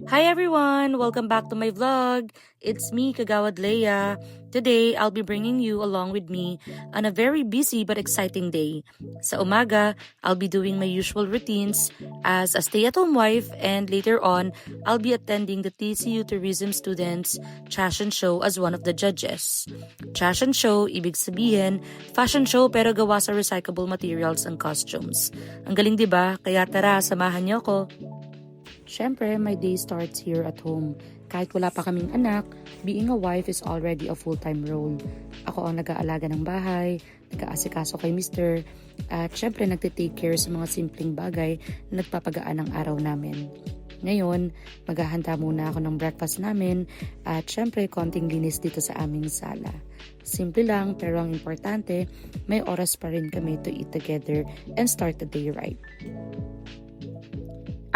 Hi everyone! Welcome back to my vlog. It's me, Kagawad Leia. Today, I'll be bringing you along with me on a very busy but exciting day. Sa umaga, I'll be doing my usual routines as a stay-at-home wife, and later on, I'll be attending the TCU Tourism Students Fashion Show as one of the judges. Fashion show, ibig sabihin, fashion show pero gawa sa recyclable materials and costumes. Ang galing 'di ba? Kaya tara, samahan niyo ko. Siyempre, my day starts here at home. Kahit wala pa kaming anak, being a wife is already a full-time role. Ako ang nag-aalaga ng bahay, nag-aasikaso kay mister, at siyempre nagtitake care sa mga simpleng bagay na nagpapagaan ng araw namin. Ngayon, maghahanda muna ako ng breakfast namin at siyempre konting linis dito sa aming sala. Simple lang pero ang importante, may oras pa rin kami to eat together and start the day right.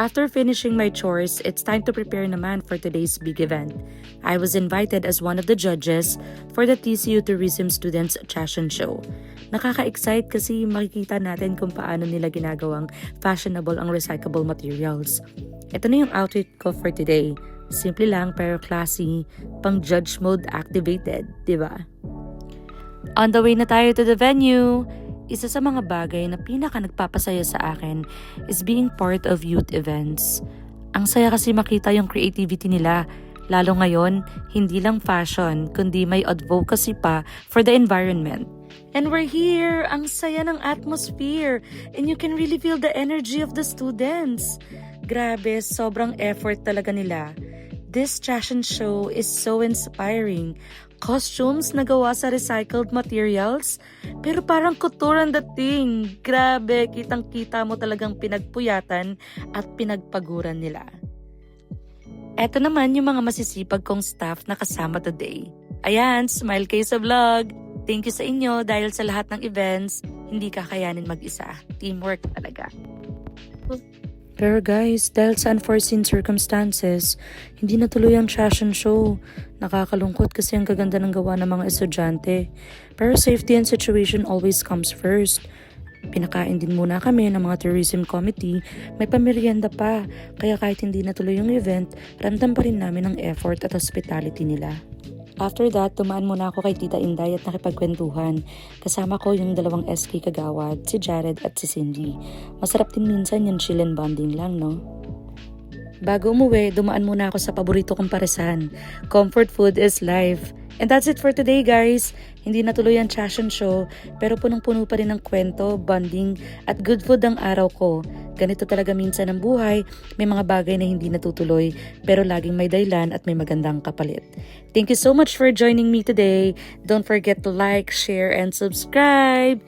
After finishing my chores, it's time to prepare naman for today's big event. I was invited as one of the judges for the TCU Tourism Students Fashion Show. Nakaka-excite kasi makikita natin kung paano nila ginagawang fashionable ang recyclable materials. Ito na yung outfit ko for today. Simple lang pero classy, pang judge mode activated, di ba? On the way na tayo to the venue. Isa sa mga bagay na pinaka nagpapasaya sa akin is being part of youth events. Ang saya kasi makita yung creativity nila, lalo ngayon, hindi lang fashion, kundi may advocacy pa for the environment. And we're here! Ang saya ng atmosphere! And you can really feel the energy of the students. Grabe, sobrang effort talaga nila. This fashion show is so inspiring. Costumes na gawa sa recycled materials, pero parang couture ang dating. Grabe, kitang-kita mo talagang pinagpuyatan at pinagpaguran nila. Eto naman yung mga masisipag kong staff na kasama today. Ayan, smile kayo sa vlog. Thank you sa inyo dahil sa lahat ng events, hindi kakayanin mag-isa. Teamwork talaga. Pero guys, dahil sa unforeseen circumstances, hindi natuloy ang fashion show. Nakakalungkot kasi ang gaganda ng gawa ng mga estudyante. Pero safety and situation always comes first. Pinakain din muna kami ng mga tourism committee, may pamerienda pa. Kaya kahit hindi natuloy yung event, ramdam pa rin namin ang effort at hospitality nila. After that, tumaan muna ako kay Tita Inday at nakipagkwentuhan. Kasama ko yung dalawang SK Kagawad, si Jared at si Cindy. Masarap din minsan yung chill and bonding lang, no? Bago umuwi, dumaan muna ako sa paborito kong paresan. Comfort food is life. And that's it for today, guys. Hindi natuloy ang fashion show, pero punong-puno pa rin ng kwento, bonding, at good food ang araw ko. Ganito talaga minsan ang buhay, may mga bagay na hindi natutuloy, pero laging may dahilan at may magandang kapalit. Thank you so much for joining me today. Don't forget to like, share, and subscribe.